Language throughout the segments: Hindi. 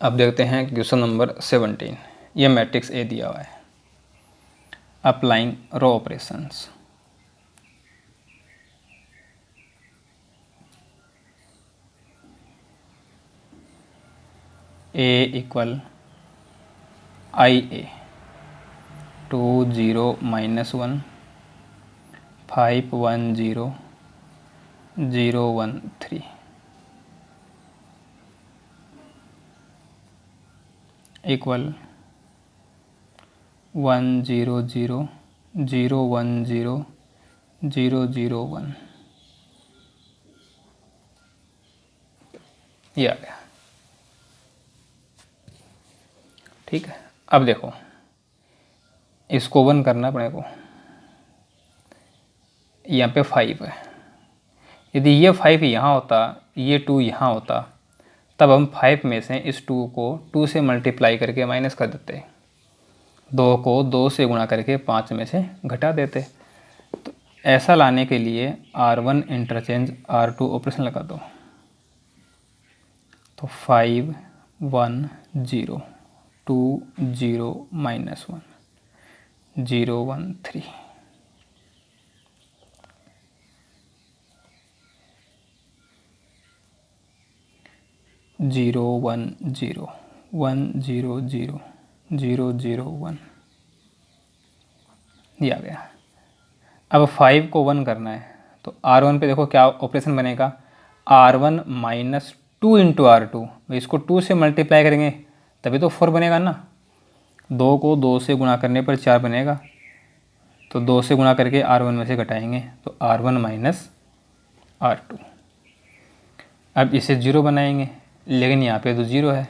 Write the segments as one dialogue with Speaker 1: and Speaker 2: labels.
Speaker 1: अब देखते हैं क्वेश्चन नंबर 17। ये मैट्रिक्स ए दिया हुआ है। अप्लाइंग रो ऑपरेशंस। ए इक्वल आई ए 2 0 -1 5 1 0 0 1 3 इक्वल 1 0 0 0 1 0 0 0 1। ये आ गया। ठीक है, अब देखो इसको 1 करना अपने को। यहाँ पे 5 है। यदि ये 5 यहाँ होता, ये 2 यहाँ होता, तब हम 5 में से इस 2 को 2 से मल्टीप्लाई करके माइनस कर देते, 2 को 2 से गुणा करके 5 में से घटा देते। तो ऐसा लाने के लिए R1 इंटरचेंज R2 ऑपरेशन लगा दो। तो 5 1 0 2 0 -1 0 1 3 0 1 0 1 0 0 0 0 1। ये आ गया। अब 5 को 1 करना है तो R1 पे देखो क्या ऑपरेशन बनेगा, R1 माइनस 2 इंटू R2। इसको 2 से मल्टीप्लाई करेंगे तभी तो 4 बनेगा ना। 2 को 2 से गुणा करने पर 4 बनेगा, तो 2 से गुणा करके R1 में से घटाएंगे तो R1 माइनस R2। अब इसे 0 बनाएंगे, लेकिन यहाँ पे तो 0 है,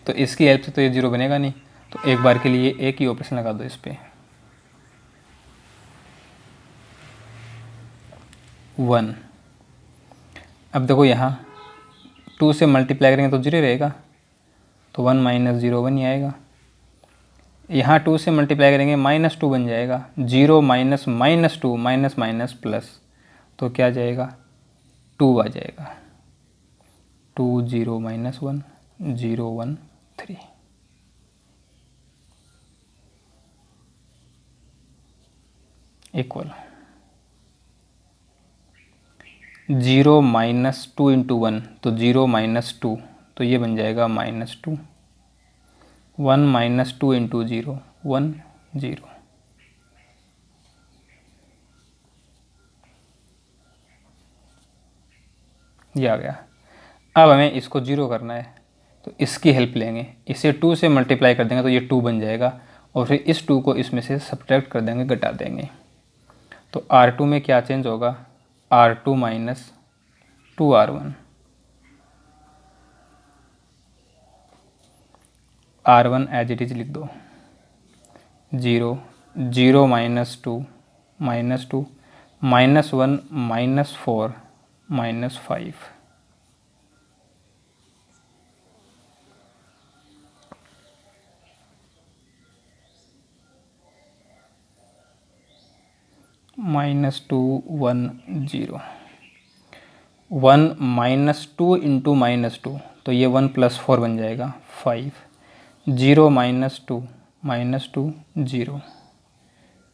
Speaker 1: तो इसकी हेल्प से तो ये 0 बनेगा नहीं। तो एक बार के लिए एक ही ऑपरेशन लगा दो इस पर, 1। अब देखो यहाँ 2 से मल्टीप्लाई करेंगे तो 0 रहेगा, तो 1 माइनस 0 1 ही आएगा। यहाँ 2 से मल्टीप्लाई करेंगे -2 बन जाएगा, 0 माइनस -2 माइनस माइनस प्लस, तो क्या जाएगा 2 आ जाएगा। 2 0 -1 0 1 3 इक्वल 0 -2 इंटू 1, तो 0 -2, तो ये बन जाएगा -2। 1 -2 इंटू 0 1 0। ये आ गया। अब हमें इसको 0 करना है तो इसकी हेल्प लेंगे, इसे 2 से मल्टीप्लाई कर देंगे तो ये 2 बन जाएगा, और फिर इस 2 को इसमें से सब्ट्रैक्ट कर देंगे, घटा देंगे। तो R2 में क्या चेंज होगा, R2 minus 2R1। R1 as it is लिख दो, 0 0 -2 -2 -1 -4 -5। -2 1 0 1 -2 इंटू -2, तो ये 1 + 4 बन जाएगा 5। 0 -2 -2 0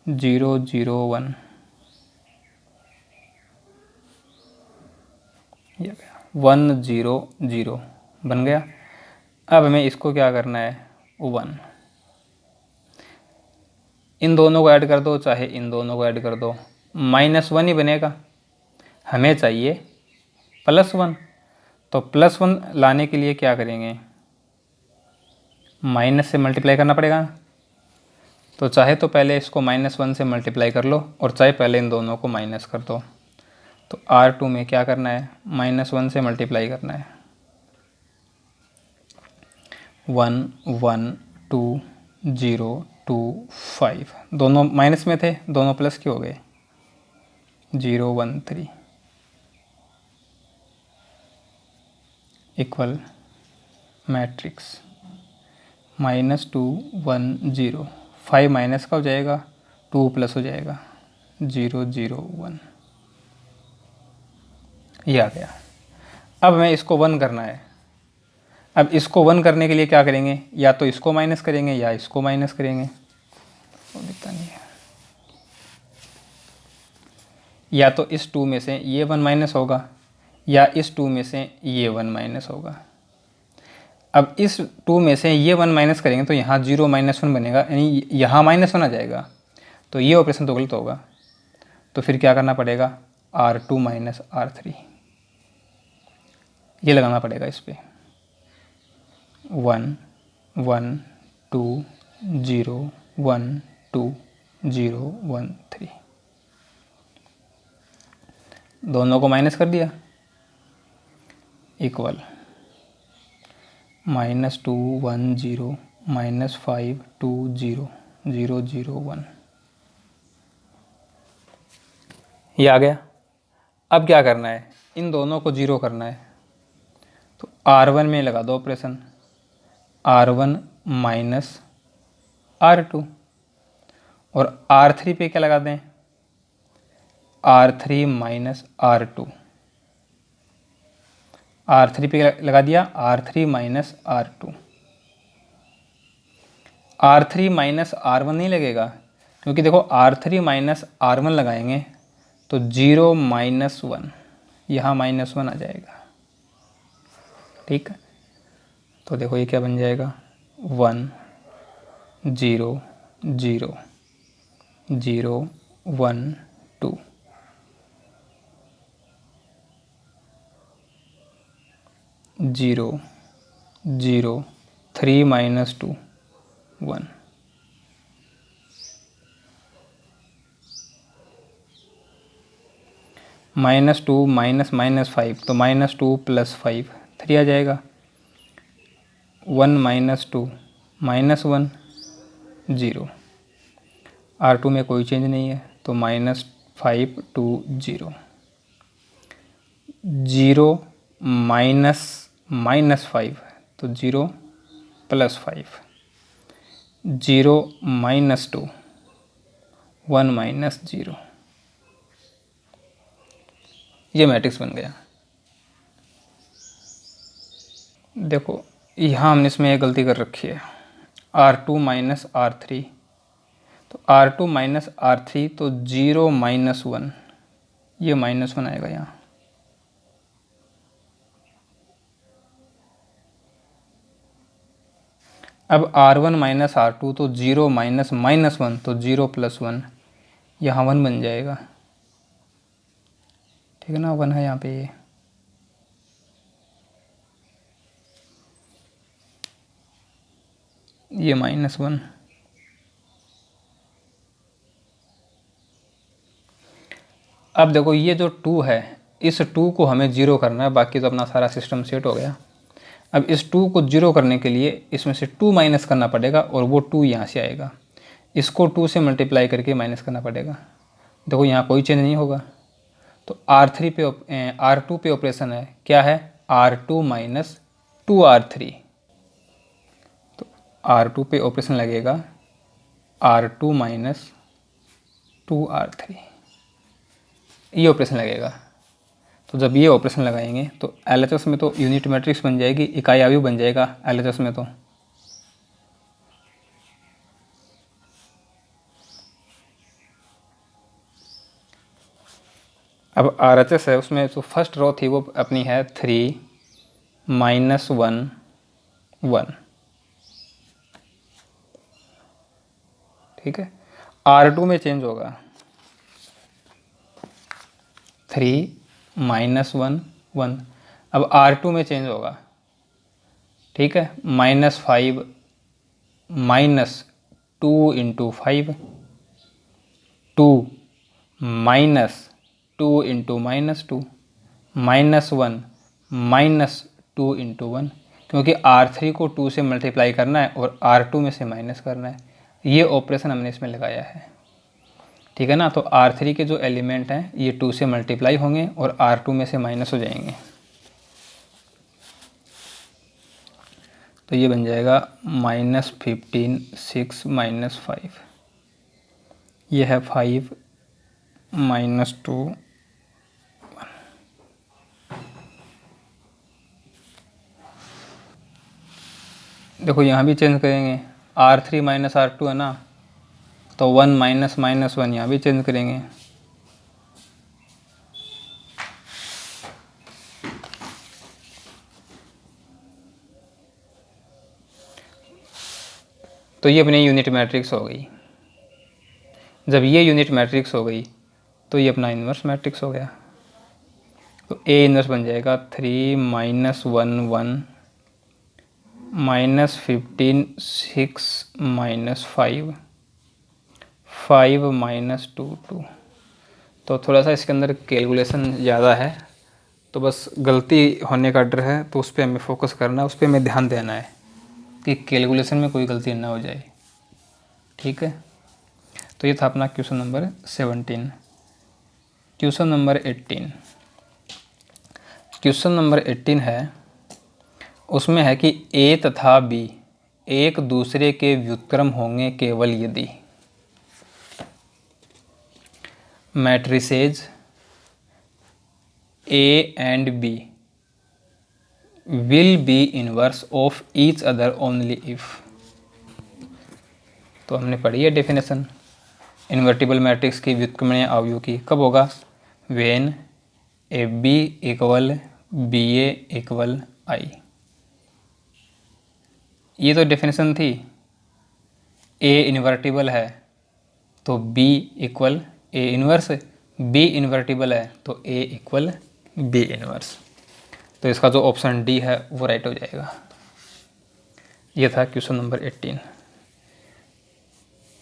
Speaker 1: 0 0 1। ये गया 1 0 0 बन गया। अब हमें इसको क्या करना है, 1। इन दोनों को ऐड कर दो, चाहे इन दोनों को ऐड कर दो, -1 ही बनेगा। हमें चाहिए +1, तो +1 लाने के लिए क्या करेंगे, माइनस से मल्टीप्लाई करना पड़ेगा। तो चाहे तो पहले इसको -1 से मल्टीप्लाई कर लो, और चाहे पहले इन दोनों को माइनस कर दो। तो R2 में क्या करना है, -1 से मल्टीप्लाई करना है। 1 1 2 0 2 5, दोनों माइनस में थे, दोनों प्लस के हो गए, 0 1 3 इक्वल मैट्रिक्स -2 1 0। 5 माइनस का हो जाएगा, 2 प्लस हो जाएगा, 0 0 1। ये आ गया। अब हमें इसको 1 करना है अब इसको 1 करने के लिए क्या करेंगे, या तो इसको माइनस करेंगे या इसको माइनस करेंगे, तो दिखता नहीं है। या तो इस 2 में से ये 1 माइनस होगा या इस 2 में से ये 1 माइनस होगा। अब इस 2 में से ये 1 माइनस करेंगे तो यहाँ 0 -1 बनेगा, यानी यहाँ -1 आ जाएगा, तो ये ऑपरेशन तो गलत होगा। तो फिर क्या करना पड़ेगा, R2 - R3 ये लगाना पड़ेगा इस पर। 1 1 2 0 1 2 0 1 3, दोनों को माइनस कर दिया, इक्वल -2 1 0 -5 2 0 0 0 1, ये आ गया। अब क्या करना है, इन दोनों को 0 करना है, तो R1 में लगा दो ऑपरेशन, R1 - R2, और R3 पे क्या लगा दें, R3 - R2, R3 पे लगा दिया R3 - R2। R3 - R1 नहीं लगेगा, क्योंकि देखो R3 - R1 लगाएंगे तो 0 -1, यहाँ -1 आ जाएगा, ठीक है। तो देखो ये क्या बन जाएगा, 1 0 0 0 1 2, 0 0 3 -2 1, -2 -5, तो -2 + 5 3 आ जाएगा, 1 -2 -1 0, R2 में कोई चेंज नहीं है, तो -5 2 0 0 -5, तो 0 + 5 0 -2 1 -0, ये मैट्रिक्स बन गया। देखो यहाँ हमने इसमें एक गलती कर रखी है, R2 - R3, तो R2 - R3 तो 0 -1, ये -1 आएगा यहाँ। अब R1 - R2 तो 0 -1, तो 0 + 1, यहाँ 1 बन जाएगा, ठीक है ना, 1 है यहाँ पे ये -1। अब देखो ये जो 2 है, इस 2 को हमें 0 करना है, बाकी तो अपना सारा सिस्टम सेट हो गया। अब इस 2 को 0 करने के लिए इसमें से 2 माइनस करना पड़ेगा, और वो 2 यहाँ से आएगा, इसको 2 से मल्टीप्लाई करके माइनस करना पड़ेगा। देखो यहाँ कोई चेंज नहीं होगा, तो R2 पे ऑपरेशन है, क्या है, R2 - 2R3, तो R2 पे ऑपरेशन लगेगा R2 - 2R3, ये ऑपरेशन लगेगा। तो जब ये ऑपरेशन लगाएंगे तो LHS में तो यूनिट मैट्रिक्स बन जाएगी, इकाई आयु बन जाएगा LHS में। तो अब RHS है, उसमें जो फर्स्ट रो थी वो अपनी है 3 -1 1, ठीक है। R2 में चेंज होगा 3 -1 1, अब R2 में चेंज होगा, ठीक है, -5 -2 × 5 2 -2 × -2 -1 -2 × 1, क्योंकि R3 को 2 से मल्टीप्लाई करना है और R2 में से माइनस करना है, ये ऑपरेशन हमने इसमें लगाया है, ठीक है ना। तो R3 के जो एलिमेंट हैं ये 2 से मल्टीप्लाई होंगे और R2 में से माइनस हो जाएंगे, तो ये बन जाएगा -15 6 -5, ये है 5 -2 1। देखो यहाँ भी चेंज करेंगे, R3 माइनस R2 है ना, तो 1 माइनस माइनस 1 यहाँ भी चेंज करेंगे। तो ये अपनी यूनिट मैट्रिक्स हो गई। जब ये यूनिट मैट्रिक्स हो गई तो ये अपना इन्वर्स मैट्रिक्स हो गया। तो ए इन्वर्स बन जाएगा 3 माइनस 1 1 माइनस 15 6 माइनस 5 5 माइनस 2 2। तो थोड़ा सा इसके अंदर कैलकुलेशन ज़्यादा है, तो बस गलती होने का डर है, तो उस पर हमें फोकस करना है, उस पर हमें ध्यान देना है कि कैलकुलेशन में कोई गलती ना हो जाए। ठीक है, तो ये था अपना question number 17। Question number 18, question number 18 है, उसमें है कि ए तथा बी एक दूसरे के व्युत्क्रम होंगे केवल यदि matrices A and B will be inverse of each other only if. तो हमने पढ़ी है डेफिनेशन इन्वर्टिबल मैट्रिक्स की व्युत्क्रमणीय अवयव की, कब होगा? When A B equal B A equal I. ये तो डेफिनेशन थी। ए इन्वर्टिबल है तो B equal A inverse, B invertible है तो ए इक्वल बी इन्वर्स। तो इसका जो ऑप्शन डी है वो राइट हो जाएगा। ये था क्वेश्चन नंबर 18।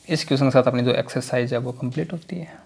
Speaker 1: इस क्वेश्चन के साथ अपनी जो एक्सरसाइज है वो कंप्लीट होती है।